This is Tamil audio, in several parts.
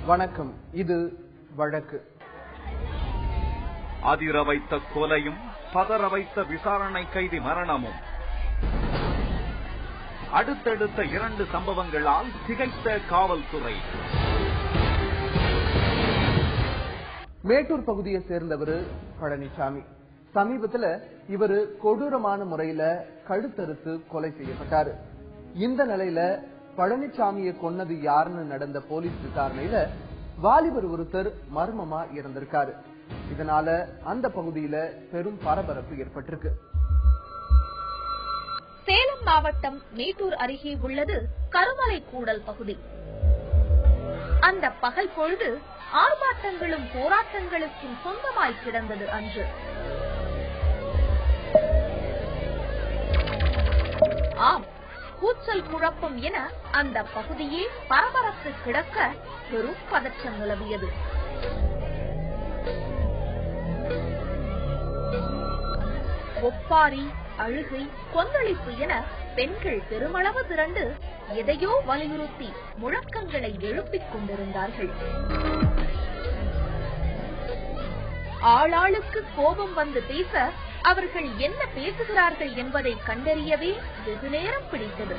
வணக்கம். இது வழக்கு. அதிர வைத்த கொலையும் பதற வைத்த விசாரணை கைதி மரணமும் அடுத்தடுத்த 2 சம்பவங்களால் திகைத்த காவல்துறை. மேட்டூர் பகுதியை சேர்ந்தவர் பழனிசாமி. சமீபத்துல இவரு கொடூரமான முறையில கழுத்தறுத்து கொலை செய்யப்பட்டாரு. இந்த நிலையில பழனிசாமியை கொன்னது யாருன்னு நடந்த போலீஸ் விசாரணையில வாலிபர் ஒருத்தர் மர்மமா இறந்திருக்காரு. இதனால அந்த பகுதியில பெரும் பரபரப்பு ஏற்பட்டிருக்கு. சேலம் மாவட்டம் மேட்டூர் அருகே உள்ளது கருமலை கூடல் பகுதி. அந்த பகல் பொழுது ஆர்ப்பாட்டங்களும் போராட்டங்களுக்கும் சொந்தமாய் கிடந்தது அன்று. ஆம், கூச்சல் குழப்பம் என அந்த பகுதியே பரபரத்து கிடக்க பெரும் பதற்றம் நிலவியது. ஒப்பாரி, அழுகை, கொந்தளிப்பு என பெண்கள் பெருமளவு திரண்டு எதையோ வலியுறுத்தி முழக்கங்களை எழுப்பிக் கொண்டிருந்தார்கள். ஆளாளுக்கு கோபம் வந்து பேச அவர்கள் என்ன பேசுகிறார்கள் என்பதை கண்டறியவே வெகு நேரம் பிடித்தது.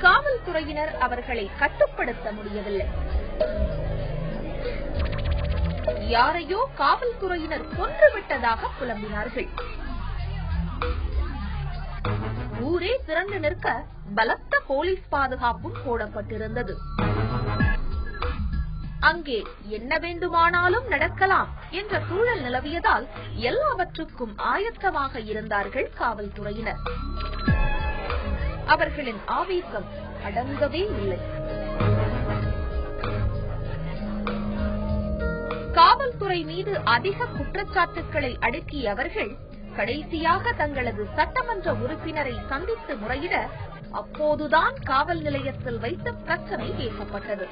காவல்துறையினர் அவர்களை கட்டுப்படுத்த முடியவில்லை. யாரையோ காவல்துறையினர் கொன்றுவிட்டதாக புலம்பினார்கள். ஊரே திரண்டு நிற்க பலத்த போலீஸ் பாதுகாப்பும் போடப்பட்டிருந்தது. அங்கே என்ன வேண்டுமானாலும் நடக்கலாம் என்ற சூழல் நிலவியதால் எல்லாவற்றுக்கும் ஆயத்தமாக இருந்தார்கள் காவல்துறையினர். அவர்களின் ஆவேசம் அடங்கவே இல்லை. காவல்துறை மீது அதிக குற்றச்சாட்டுக்களை அடுக்கிய அவர்கள் கடைசியாக தங்களது சட்டமன்ற உறுப்பினரை சந்தித்து முறையிட அப்போதுதான் காவல் நிலையத்தில் வைத்த பிரச்சனை பேசப்பட்டது.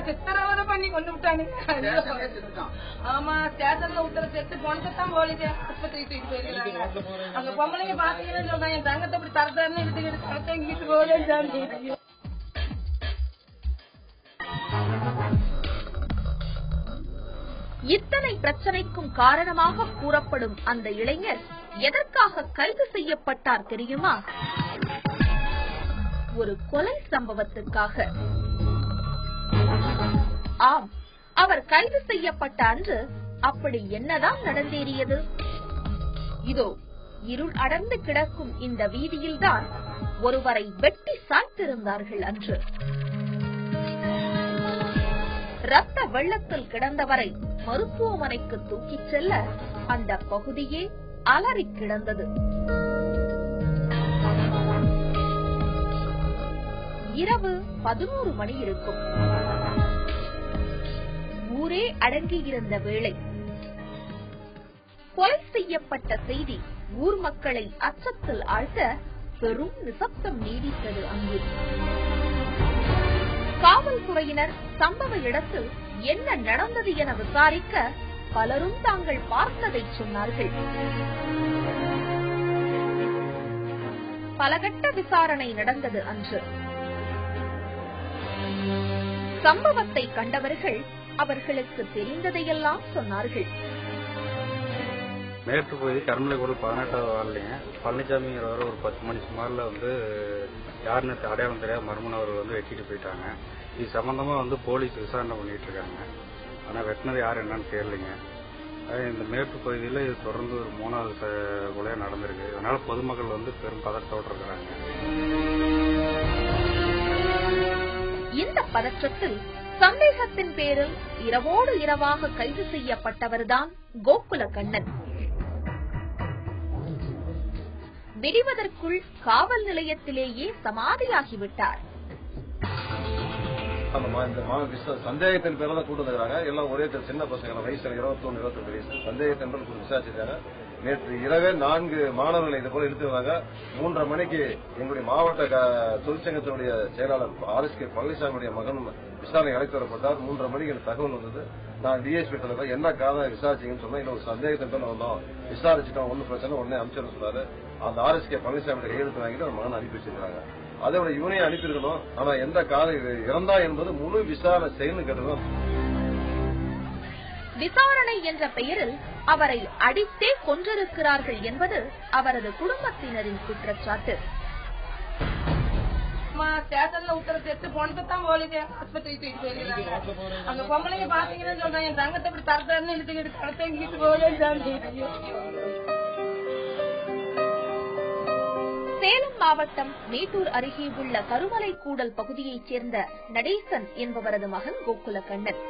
சித்திரவதை பண்ணி கொண்டு விட்டானுங்க. ஆமா, ஸ்டேஷன்ல உத்தர செத்து போனதான் போலீஸ் ஆஸ்பத்திரி தூக்கிட்டு போயிருக்காங்க. அங்க பொம்பளைங்க பாத்தீங்கன்னு சொல்றாங்க, என் தங்கத்தை அப்படி தரத்தாருன்னு எடுத்துக்கிட்டு போலே. இத்தனை பிரச்சனைக்கும் காரணமாக கூறப்படும் அந்த இளைஞர் எதற்காக கைது செய்யப்பட்டார் தெரியுமா? ஒரு கொலை சம்பவத்துக்காக. ஆம், அவர் கைது செய்யப்பட்ட அன்று அப்படி என்னதான் நடந்தேறியது? இதோ இருள் அடர்ந்து கிடக்கும் இந்த வீதியில்தான் ஒருவரை வெட்டி சாய்த்திருந்தார்கள் அன்று. ரத்த வெள்ளத்தில் கிடந்தவரை மருத்துவமனைக்கு தூக்கிச் செல்ல அந்த பகுதியே அலறி கிடந்தது. இரவு 11 மணி இருக்கும். ஊரே அடங்கியிருந்த வேளை கொலை செய்யப்பட்ட செய்தி ஊர் மக்களை அச்சத்தில் ஆழ்த்த பெரும் நிசப்தம் நீடித்தது. அங்கு காவல்துறையினர் சம்பவ இடத்தில் என்ன நடந்தது என விசாரிக்க பலரும் தாங்கள் பார்த்ததை சொன்னார்கள். பலகட்ட விசாரணை நடந்தது அன்று. சம்பவத்தை கண்டவர்கள் அவர்களுக்கு தெரிந்ததையெல்லாம் சொன்னார்கள். மேட்டூர் பகுதி கருமலை கூட 18வது வார்டுலீங்க பழனிசாமிங்கிறவர் ஒரு 10 மணி சுமாரில் யாருன்னு அடையாளம் தெரியாத மர்மனவர் வெட்டிட்டு போயிட்டாங்க. இது சம்பந்தமா போலீஸ் விசாரணை பண்ணிட்டு இருக்காங்க. ஆனா வெட்டினது யாரு என்னன்னு தெரியலைங்க. இந்த மேட்டூர் பகுதியில் இது தொடர்ந்து ஒரு 3வது கொலையா நடந்திருக்கு. அதனால பொதுமக்கள் பெரும் பதட்டத்தோடு இருக்கிறாங்க. இந்த பதற்றத்தில் சந்தேகத்தின் பேரில் இரவோடு இரவாக கைது செய்யப்பட்டவர்தான் கோகுல கண்ணன். விடுவதற்குள் காவல் நிலையத்திலேயே சமாதியாகிவிட்டார். சந்தேகத்தின் பேரில் தான் கூட்டு வந்துக்கிறாங்க. எல்லாம் ஒரே சின்ன பசங்க, வயசுல 21, 22 வயசு. சந்தேகத்தின் பேர் விசாரிச்சிருக்காங்க. நேற்று இரவே 4 மாணவர்களை இது போல எடுத்து வந்தாங்க. 3:30 மணிக்கு எங்களுடைய மாவட்ட தொழிற்சங்கத்தினுடைய செயலாளர் RSK பழனிசாமியுடைய மகன் விசாரணை அழைத்து வரப்பட்டார். 3:30 மணிக்கு எனக்கு தகவல் வந்தது. நான் டிஎஸ்பி என்ன காரணம் விசாரிச்சீங்கன்னு சொன்னா, இன்னும் ஒரு சந்தேகத்தை வந்தோம், விசாரிச்சுட்டோம், ஒன்னும் பிரச்சனை, உடனே அமைச்சர் சொன்னாரு. அந்த RSK பழனிசாமி கையெழுத்து வாங்கிட்டு அந்த மகன் அனுப்பி வச்சிருக்காங்க. அதோட இவனையும் அனுப்பியிருக்கணும். ஆனா எந்த காரணம் இறந்தா என்பது முழு விசாரணை செய்யணும் கேட்டதும். விசாரணை என்ற பெயரில் அவரை அடித்தே கொன்றிருக்கிறார்கள் என்பது அவரது குடும்பத்தினரின் குற்றச்சாட்டு. ஸ்டேஷன்ல உத்தரவு எடுத்து போனதான் போலீஸ் ஆஸ்பத்திரி தூக்கிட்டு போயிருக்காங்க. அங்க பொம்பளைங்க பாத்தீங்கன்னா சொல்றாங்க, என் தங்கத்தை இப்படி தரத்தாருன்னு இழுத்துக்கிட்டு கடத்திட்டு போலேன்னு. சேலம் மாவட்டம் மேட்டூர் அருகே உள்ள கருமலை கூடல் பகுதியைச் சேர்ந்த நடேசன் என்பவரது மகன் கோகுலக்கண்ணன்.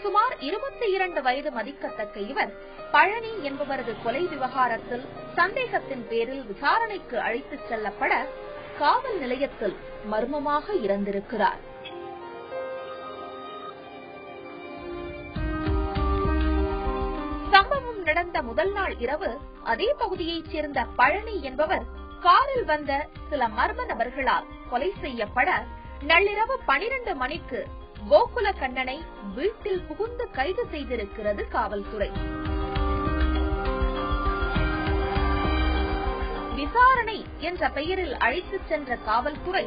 சுமார் 22 வயது மதிக்கத்தக்க இவர் பழனி என்பவரது கொலை விவகாரத்தில் சந்தேகத்தின் பேரில் விசாரணைக்கு அழைத்துச் செல்லப்பட காவல் நிலையத்தில் மர்மமாக இறந்திருக்கிறார். சம்பவம் நடந்த முதல் நாள் இரவு அதே பகுதியைச் சேர்ந்த பழனி என்பவர் காரில் வந்த சில மர்ம நபர்களால் கொலை செய்யப்பட நள்ளிரவு 12 மணிக்கு கோகுலக்கண்ணனை வீட்டில் புகுந்து கைது செய்திருக்கிறது காவல்துறை. விசாரணை என்ற பெயரில் அழைத்துச் சென்ற காவல்துறை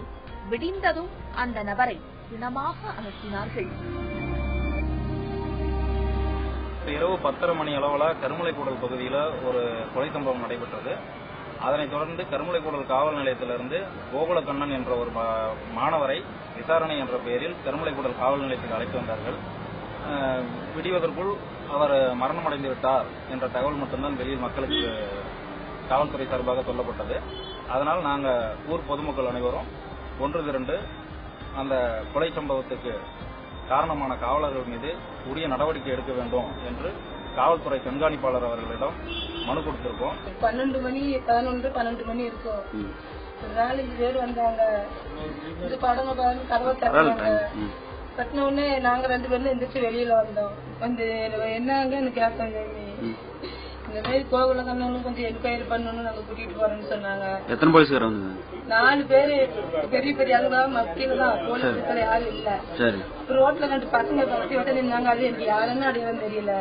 விடிந்ததும் அந்த நபரை பிணமாக அனுப்பினார்கள். இரவு 10:30 மணி அளவுல கருமலைக்கூடல் பகுதியில் ஒரு கொலை சம்பவம் நடைபெற்றது. அதனைத் தொடர்ந்து கருமலைக்கூடல் காவல் நிலையத்திலிருந்து கோகுலக்கண்ணன் என்ற ஒரு மாணவரை விசாரணை என்ற பெயரில் கருமலைக்கூடல் காவல் நிலையத்துக்கு அழைத்து வந்தார்கள். விடிவதற்குள் அவர் மரணமடைந்து விட்டார் என்ற தகவல் மட்டும்தான் வெளியில் மக்களுக்கு காவல்துறை சார்பாக சொல்லப்பட்டது. அதனால் நாங்கள் ஊர் பொதுமக்கள் அனைவரும் ஒன்று திரண்டு அந்த கொலை சம்பவத்துக்கு காரணமான காவலர்கள் மீது உரிய நடவடிக்கை எடுக்க வேண்டும் என்று காவல்துறை கண்காணிப்பாளர் அவர்களிடம் மனு கொடுத்திருக்கோம். 12 மணி 11-12 மணி இருக்கும். ஒரு 4 பேர் வந்தாங்க. இது படங்க கதவை தட்டினாங்க. தட்டின உடனே நாங்க 2 பேரும் எந்திரிச்சு வெளியில வந்தோம். வந்து என்னங்கன்னு கேட்டாங்க. இந்த மாதிரி கோகுலக்கண்ணனும் கொஞ்சம் என்கொயரி பண்ணணும்னு நாங்க கூட்டிட்டு போறோம்னு சொன்னாங்க. எத்தனை போலீஸ்கார 4 பேரு பெரிய பெரிய ஆளுங்க மத்தியில தான், போலீஸ் யாரும் இல்ல. ரோட்ல 2 பசங்க பத்தி விட்டு நின்னாங்க. அது எனக்கு யாருன்னு அடையாளம் தெரியல.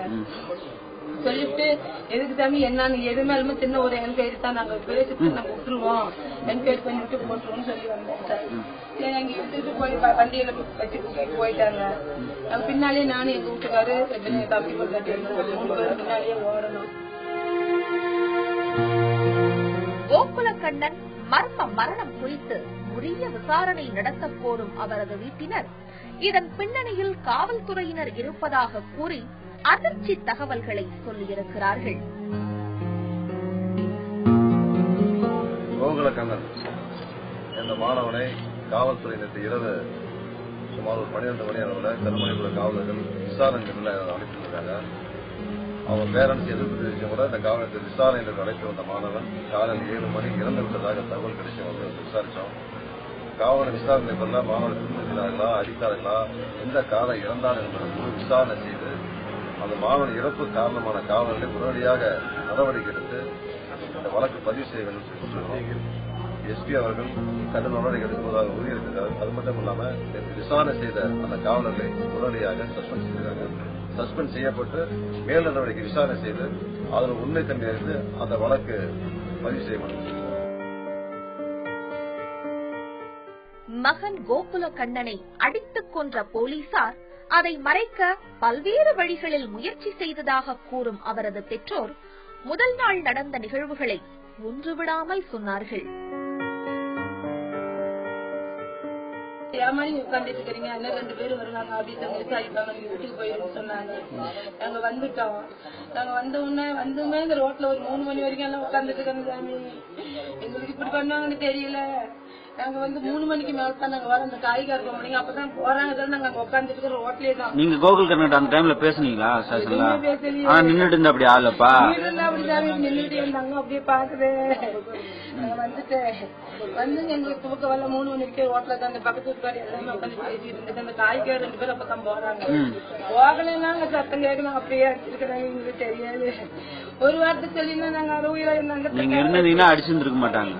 சொல்லிட்டு எதுக்கு தம்பி என்னன்னு எது மேலுமே சின்ன ஒரு என்கொயரி தான், நாங்க பேசிட்டு நாங்க விட்டுருவோம், என்கொயரி பண்ணிட்டு போட்டுருவோம்னு சொல்லி வந்தேன். அங்க விட்டுட்டு போய் வண்டியில வச்சுட்டு போயிட்டாங்க. நாங்க பின்னாலேயே நானும் எங்க வீட்டுக்காரு தம்பி கட்டி 3 பேரும் பின்னாலேயே ஓடணும். கோகுலக்கண்ணன் மர்ம மரணம் குறித்து உரிய விசாரணை நடத்த கோரும் அவரது வீட்டினர் இதன் பின்னணியில் காவல்துறையினர் இருப்பதாக கூறி அதிர்ச்சி தகவல்களை சொல்லியிருக்கிறார்கள். கோகுலக்கண்ணன் என்ற மாணவனை காவல்துறையினர் இரவு சுமார் 12 மணி அளவில் கருமலைக்குள்ள காவலர்கள் விசாரணைகள் அழைத்திருந்தாங்க. அவங்க பேரண்ட்ஸ் எதிர்ப்பு தெரிவிக்க கூட இந்த காவலத்தில் விசாரணையில் அழைத்து வந்த மாணவன் காலையில் 7 மணி இறந்து விட்டதாக தகவல் கிடைச்சி வந்து விசாரிச்சோம். காவலர் விசாரணை பண்ண மாணவர்கள் திரும்பினார்களா, அடித்தார்களா, எந்த காலம் இறந்தார் என்பதை விசாரணை செய்து அந்த மாணவன் இறப்பு காரணமான காவலர்களை உடனடியாக நடவடிக்கை எடுத்து இந்த வழக்கு பதிவு செய்ய வேண்டும் என்று சொல்லியிருக்கோம். எஸ்பி அவர்கள் கடும் நடவடிக்கை எடுப்பதாக உறுதியிருக்கிறார். அது மட்டும் இல்லாமல் விசாரணை செய்த அந்த காவலர்களை உடனடியாக சஸ்பெண்ட் செய்திருக்காங்க. சஸ்பெண்ட் செய்யப்பட்டு மேல் நடவடிக்கை விசாரணை செய்து அதில் உண்மை தன்மை அறிந்து அந்த வழக்கு பதிவு செய்யப்படும். மகன் கோகுலக்கண்ணனை அடித்துக் கொன்ற போலீசார் அதை மறைக்க பல்வேறு வழிகளில் முயற்சி செய்ததாக கூறும் அவரது பெற்றோர் முதல் நாள் நடந்த நிகழ்வுகளை ஒன்றுவிடாமல் சொன்னார்கள். ஏமாரி உட்காந்துட்டு இருக்கிறீங்க, அண்ணன் 2 பேரும் வருவாங்க அப்படின்னு விசாரிப்பாங்க, நீங்க வீட்டுக்கு போயிருன்னு சொன்னாங்க. நாங்க வந்துட்டோம். நாங்க வந்துமே இந்த ரோட்ல ஒரு 3 மணி வரைக்கும் எல்லாம் உட்காந்துட்டு இருக்காங்க. சாமி எங்களுக்கு இப்படி பண்ணுவாங்கன்னு தெரியல. நாங்க 3 மணிக்கு மேலதான் நாங்க வர அந்த காய்கறி போனீங்க அப்பதான் போறாங்க. நாங்க உட்காந்துட்டு இருக்கிற ரோட்லயே தான். நீங்க கோகுலக்கண்ணன் அந்த டைம்ல பேசுனீங்களா? நின்னுட்டு இருந்தா அப்படி ஆளப்பா அப்படிதான் நின்றுட்டு இருந்தாங்க. அப்படியே பாக்குறேன் வந்துட்டு வந்து எங்களுக்கு தூக்க வரல 3 மணிக்கு ஹோட்டல தான் அந்த பக்கத்து வீட்டுக்காரி எல்லாமே உட்காந்து பேசிட்டு இருந்துட்டு அந்த தாய்க்கார 2 பேரும் அப்பதான் போறாங்க. போகலன்னாங்க சத்தம் கேட்கணும் அப்படியே அடிச்சிருக்கிறாங்க. எங்களுக்கு தெரியாது. ஒரு வாரத்தை சொல்லினா நாங்க அறுவையில இருந்தாங்க அடிச்சிருக்க மாட்டாங்க.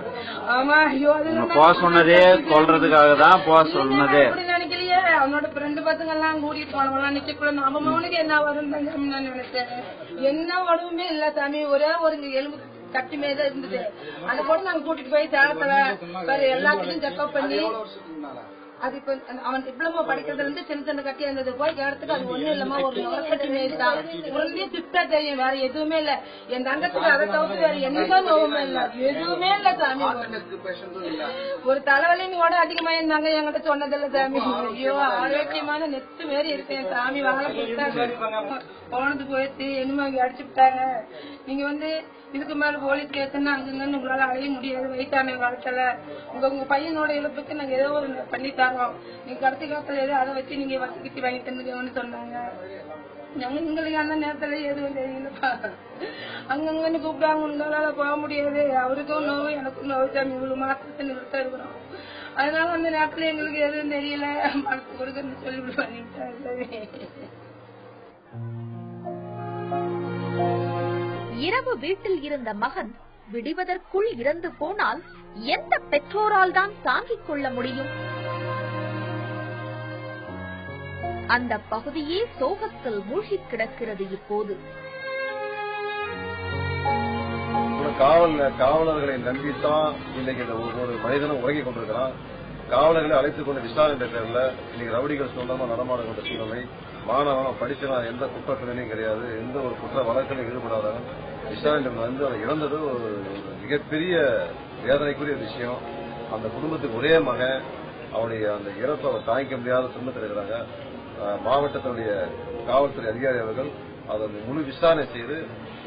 ஆமா, ஐயோ அது போக சொன்னதே சொல்றதுக்காக தான் போக சொன்னதே. அப்படி நினைக்கலையே. அவனோட ஃப்ரெண்டு பசங்க எல்லாம் கூட்டிட்டு போனவெல்லாம் நிக்க நம்ம மௌனுக்கு என்ன வரும் நான் நினைச்சேன். என்ன உடம்புமே இல்ல சாமி, ஒரே ஒரு எலும்பு கட்டி மேதான் இருந்தது. அந்த போட்டு நாங்க கூட்டிட்டு போய் சேலத்துல வேற எல்லாத்துக்கும் செக்அப் பண்ணி அது இப்ப அவன் டிப்ளமோ படிக்கிறதுல இருந்து சின்ன சின்ன கட்டி இருந்தது போய் இடத்துக்கு அது ஒண்ணும் இல்லாம ஒரு கட்டி மேய்தான் உடனே சிப்டா தெரியும். வேற எதுவுமே இல்ல. என் தங்கத்துக்கு அதை தவிர்த்து வேற எந்த நோவுமே இல்ல, எதுவுமே இல்ல சாமி. ஒரு தலைவலின்னு கூட அதிகமா இருந்தாங்க என்கிட்ட சொன்னதில்ல சாமி. ஐயோ ஆரோக்கியமான நெத்து மாரி இருக்கேன் சாமி. வாழ போனது போயிடுச்சு, என்னமா அடிச்சு விட்டாங்க. நீங்க வந்து இதுக்கு மேல போலீஸ் கேஸ்ன்னா அங்கன்னு உங்களால அழைய முடியாது. வயசான காலத்துல உங்க பையனோட இழப்புக்கு நாங்க ஏதோ ஒரு பண்ணி தரோம். நீங்க கடைசி காலத்துல ஏதோ அதை வச்சு நீங்க வசதிக்கு வாங்கி தந்துக்கணும்னு சொன்னாங்க. எங்களுக்கு அந்த நேரத்துல எதுவும் தெரியலப்பா. அங்கங்கன்னு கூப்பிடாங்க, உங்களால போக முடியாது. அவருக்கும் நோவு எனக்கும் நோவு சாமி. இவ்வளவு மாசத்துல நிறுத்த இருக்கிறோம். அதனால அந்த நேரத்துல எங்களுக்கு எதுவும் தெரியல. மனசு கொடுக்கன்னு சொல்லி பண்ணிட்டாங்க. இரவு வீட்டில் இருந்த மகன் விடுவதற்குள் இறந்து போனால் எந்த பெற்றோரால் தான் தாங்கிக் கொள்ள முடியும்? அந்த பகுதியே சோகத்தில் மூழ்கி கிடக்கிறது. இப்போது காவலர்களை நம்பித்தான் இன்னைக்கு ஒரு மனிதனும் உறங்கி கொண்டிருக்கிறான். காவலர்களை அழைத்துக் கொண்டு விசாரணை பேர்ல இன்னைக்கு ரவுடிகள் சொந்தமா நடமாட கொண்ட சூழ்நிலை. மாணவன் படிச்சனா எந்த குற்றத்திலையும் கிடையாது, எந்த ஒரு குற்ற வழக்கிலும் ஈடுபடாதவன் விசாரணை வந்து அதை இழந்தது ஒரு மிகப்பெரிய வேதனைக்குரிய விஷயம். அந்த குடும்பத்துக்கு ஒரே மகன், அவனுடைய அந்த இறப்பை அவர் தாங்கிக்க முடியாத துன்பத்தில் இருக்கிறாங்க. மாவட்டத்தினுடைய காவல்துறை அதிகாரி அவர்கள் அதை முழு விசாரணை செய்து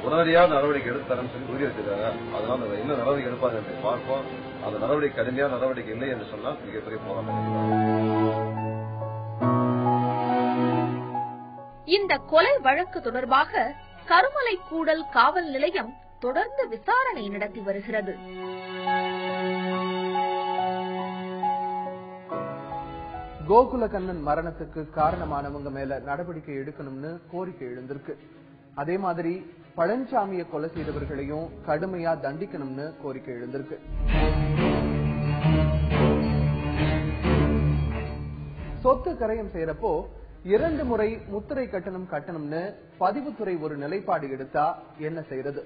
உடனடியாக நடவடிக்கை எடுத்து தரேன்னு சொல்லி உறுதி வச்சிருக்காங்க. அதனால என்ன நடவடிக்கை எடுப்பாங்க என்று பார்ப்போம். அந்த நடவடிக்கை கடுமையான நடவடிக்கை இல்லை என்று சொன்னால் மிகப்பெரிய போராட்டம். இந்த கொலை வழக்கு தொடர்பாக கருமலை கூடல் காவல் நிலையம் தொடர்ந்து விசாரணை நடத்தி வருகிறது. கோகுலகண்ணன் மரணத்துக்கு காரணமானவங்க மேல நடவடிக்கை எடுக்கணும்னு கோரிக்கை எழுந்திருக்கு. அதே மாதிரி பழனிசாமியை கொலை செய்தவர்களையும் கடுமையா தண்டிக்கணும்னு கோரிக்கை எழுந்திருக்கு. சொத்து கரையம் செய்யறப்போ 2 முறை முத்திரை கட்டணும்னு பதிவுத்துறை ஒரு நிலைப்பாடு எடுத்தா என்ன செய்யறது?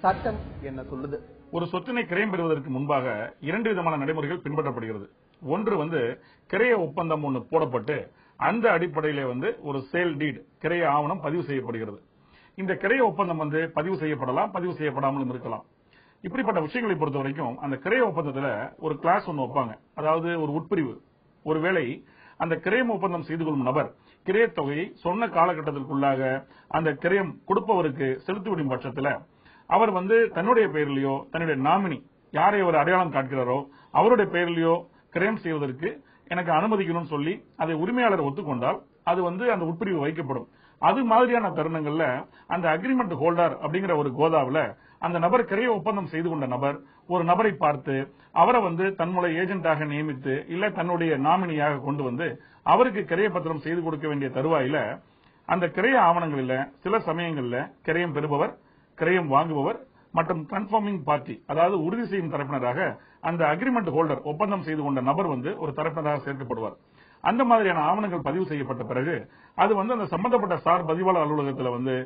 சட்டம் என்ன சொல்லுது? ஒரு சொத்தினை கிரயம் பெறுவதற்கு முன்பாக 2 விதமான நடைமுறைகள் பின்பற்றப்படுகிறது. ஒன்று கிரைய ஒப்பந்தம் ஒன்று போடப்பட்டு அந்த அடிப்படையில ஒரு சேல் டீட் கிரைய ஆவணம் பதிவு செய்யப்படுகிறது. இந்த கிரைய ஒப்பந்தம் பதிவு செய்யப்படலாம், பதிவு செய்யப்படாமலும் இருக்கலாம். இப்படிப்பட்ட விஷயங்களை பொறுத்த வரைக்கும் அந்த கிரைய ஒப்பந்தத்துல ஒரு கிளாஸ் ஒன்று வைப்பாங்க. அதாவது ஒரு உட்பிரிவு, ஒருவேளை அந்த கிரயம் ஒப்பந்தம் செய்து கொள்ளும் நபர் கிரைய தொகையை சொன்ன காலகட்டத்திற்குள்ளாக அந்த கிரயம் கொடுப்பவருக்கு செலுத்திவிடும் பட்சத்தில் அவர் தன்னுடைய பெயரிலேயோ தன்னுடைய நாமினி யாரை அவர் அடையாளம் காட்டுகிறாரோ அவருடைய பெயரிலேயோ கிரயம் செய்வதற்கு எனக்கு அனுமதிக்கணும்னு சொல்லி அதை உரிமையாளர் ஒத்துக்கொண்டால் அது அந்த உட்பிரிவு வைக்கப்படும். அது மாதிரியான தருணங்கள்ல அந்த அக்ரிமெண்ட் ஹோல்டர் அப்படிங்கிற ஒரு கோதாவில அந்த நபர் கிரைய ஒப்பந்தம் செய்து கொண்ட நபர் ஒரு நபரை பார்த்து அவரை தன்னுடைய ஏஜென்டாக நியமித்து இல்ல தன்னுடைய நாமினியாக கொண்டு அவருக்கு கிரைய பத்திரம் செய்து கொடுக்க வேண்டிய தருவாயில அந்த கிரைய ஆவணங்களில் சில சமயங்கள்ல கிரயம் பெறுபவர், கிரயம் வாங்குபவர் மற்றும் கன்ஃபார்மிங் பார்ட்டி, அதாவது உறுதி செய்யும் தரப்பினராக அந்த அக்ரிமெண்ட் ஹோல்டர் ஒப்பந்தம் செய்து கொண்ட நபர் ஒரு தரப்பினராக சேர்க்கப்படுவார். அந்த மாதிரியான ஆவணங்கள் பதிவு செய்யப்பட்ட பிறகு அது அந்த சம்பந்தப்பட்ட சார் பதிவாளர் அலுவலகத்தில்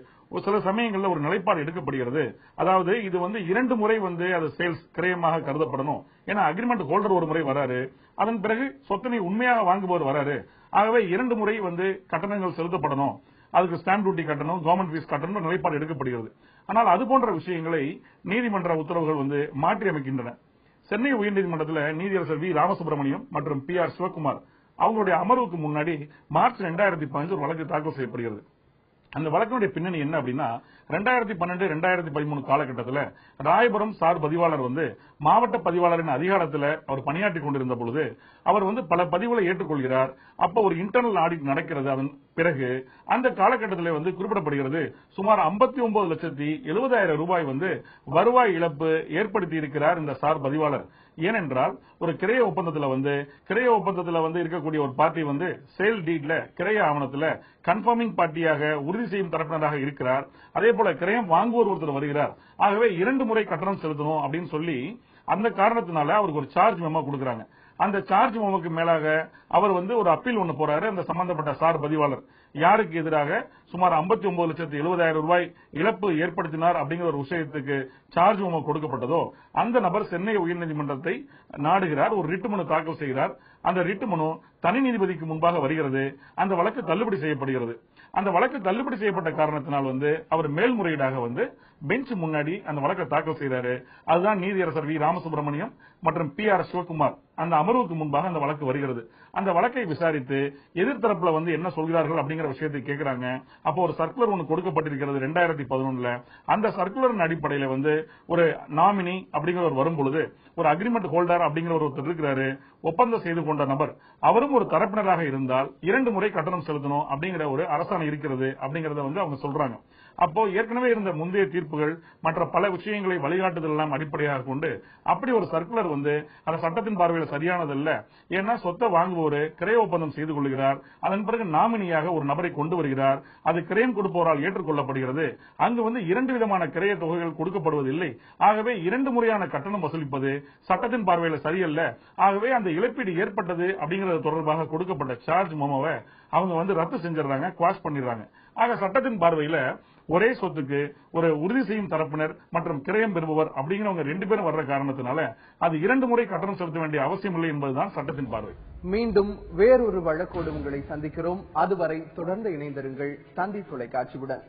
சில சமயங்கள்ல ஒரு நிலைப்பாடு எடுக்கப்படுகிறது. அதாவது இது 2 முறை அது சேல்ஸ் கிரயமாக கருதப்படணும். ஏன்னா அக்ரிமெண்ட் ஹோல்டர் ஒரு முறை வராரு, அதன் பிறகு சொத்தினை உண்மையாக வாங்குபவர் வராரு. ஆகவே 2 முறை கட்டணங்கள் செலுத்தப்படணும், அதுக்கு ஸ்டாம்ப் டியூட்டி கட்டணும், கவர்மெண்ட் ஃபீஸ் கட்டணும் நிலைப்பாடு எடுக்கப்படுகிறது. ஆனால் அது போன்ற விஷயங்களை நீதிமன்ற உத்தரவுகள் மாற்றி அமைக்கின்றன. சென்னை உயர்நீதிமன்றத்தில் நீதியரசர் வி ராமசுப்ரமணியம் மற்றும் பி ஆர் சிவகுமார் அவங்களுடைய அமர்வுக்கு முன்னாடி மார்ச் 2015 ஒரு வழக்கு தாக்கல் செய்யப்படுகிறது. அந்த வழக்கினுடைய பின்னணி என்ன அப்படின்னா 2012 2013 காலகட்டத்தில் ராயபுரம் சார் பதிவாளர் மாவட்ட பதிவாளரின் அதிகாரத்தில் அவர் பணியாற்றி கொண்டிருந்த பொழுது அவர் பல பதிவுகளை ஏற்றுக்கொள்கிறார். அப்ப ஒரு இன்டர்னல் ஆடிட் நடக்கிறது. அதன் பிறகு அந்த காலகட்டத்தில் குறிப்பிடப்படுகிறது சுமார் 59,70,000 ரூபாய் வருவாய் இழப்பு ஏற்படுத்தி இருக்கிறார் இந்த சார் பதிவாளர். ஏனென்றால் ஒரு கிரைய ஒப்பந்தத்தில் இருக்கக்கூடிய ஒரு பார்ட்டி சேல் டீட்ல கிரைய ஆவணத்தில் கன்ஃபார்மிங் பார்ட்டியாக உறுதி செய்யும் தரப்பினராக இருக்கிறார். அதே போல கிரயம் வாங்குவோர் ஒருத்தர் வருகிறார். ஆகவே 2 முறை கட்டணம் செலுத்தணும் அப்படின்னு சொல்லி அந்த காரணத்தினால அவருக்கு ஒரு சார்ஜ் மெமோ கொடுக்கறாங்க. அந்த சார்ஜ் மெமோக்கு மேலாக அவர் ஒரு அப்பீல் ஒன்னு போறாரு. அந்த சம்பந்தப்பட்ட சார் பதிவாளர் யாருக்கு எதிராக சுமார் 59,70,000 ரூபாய் இழப்பு ஏற்படுத்தினார் அப்படிங்கிற ஒரு விஷயத்துக்கு சார்ஜ் மெமோ கொடுக்கப்பட்டதோ அந்த நபர் சென்னை உயர்நீதிமன்றத்தை நாடுகிறார். ஒரு ரிட் மனு தாக்கல் செய்கிறார். அந்த ரிட் மனு தனி நீதிபதிக்கு முன்பாக வருகிறது. அந்த வழக்கு தள்ளுபடி செய்யப்படுகிறது. அந்த வழக்கு தள்ளுபடி செய்யப்பட்ட காரணத்தினால் அவர் மேல்முறையீடாக பெஞ்ச் முன்னாடி அந்த வழக்கை தாக்கல் செய்தாரு. அதுதான் நீதியரசர் வி ராமசுப்ரமணியம் மற்றும் PR சிவகுமார் அந்த அமர்வுக்கு முன்பாக அந்த வழக்கு வருகிறது. அந்த வழக்கை விசாரித்து எதிர்த்தரப்புல என்ன சொல்கிறார்கள் அப்படிங்கிற விஷயத்தை கேட்கிறாங்க. அப்போ ஒரு சர்க்குலர் ஒன்று கொடுக்கப்பட்டிருக்கிறது 2011. அந்த சர்க்குலரின் அடிப்படையில் ஒரு நாமினி அப்படிங்கிற வரும்பொழுது ஒரு அக்ரிமெண்ட் ஹோல்டர் அப்படிங்கிற ஒருத்தர் இருக்கிறாரு. ஒப்பந்தம் செய்து கொண்ட நபர் அவரும் ஒரு தரப்பினராக இருந்தால் 2 முறை கட்டணம் செலுத்தணும் அப்படிங்கிற ஒரு அரசாணை இருக்கிறது அப்படிங்கறத அவங்க சொல்றாங்க. அப்போ ஏற்கனவே இருந்த முந்தைய தீர்ப்புகள் மற்ற பல விஷயங்களை வழிகாட்டுதல் எல்லாம் அடிப்படையாக கொண்டு அப்படி ஒரு சர்க்குலர் அந்த சட்டத்தின் பார்வையில் சரியானதல்ல. ஏன்னா சொத்தை வாங்குவோர் கிரைய ஒப்பந்தம் செய்து கொள்கிறார். அதன் பிறகு நாமினியாக ஒரு நபரை கொண்டு வருகிறார். அது கிரையம் கொடுப்பவரால் ஏற்றுக்கொள்ளப்படுகிறது. அங்கு 2 விதமான கிரைய தொகைகள் கொடுக்கப்படுவதில்லை. ஆகவே 2 முறையான கட்டணம் வசூலிப்பது சட்டத்தின் பார்வையில் சரியல்ல. ஆகவே அந்த இழப்பீடு ஏற்பட்டது அப்படிங்கறது தொடர்பாக கொடுக்கப்பட்ட சார்ஜ் மெமோவை அவங்க ரத்து செஞ்சிடறாங்க, குவாஷ் பண்ணிடுறாங்க. ஆக சட்டத்தின் பார்வையில ஒரே சொத்துக்கு ஒரு உறுதி செய்யும் தரப்பினர் மற்றும் கிரயம் பெறுபவர் அப்படிங்கிறவங்க 2 பேரும் வர்ற காரணத்தினால அது 2 முறை கட்டணம் செலுத்த வேண்டிய அவசியம் இல்லை என்பதுதான் சட்டத்தின் பார்வை. மீண்டும் வேறொரு வழக்கோடு உங்களை சந்திக்கிறோம். அதுவரை தொடர்ந்து இணைந்திருங்கள் தந்தி தொலைக்காட்சியுடன்.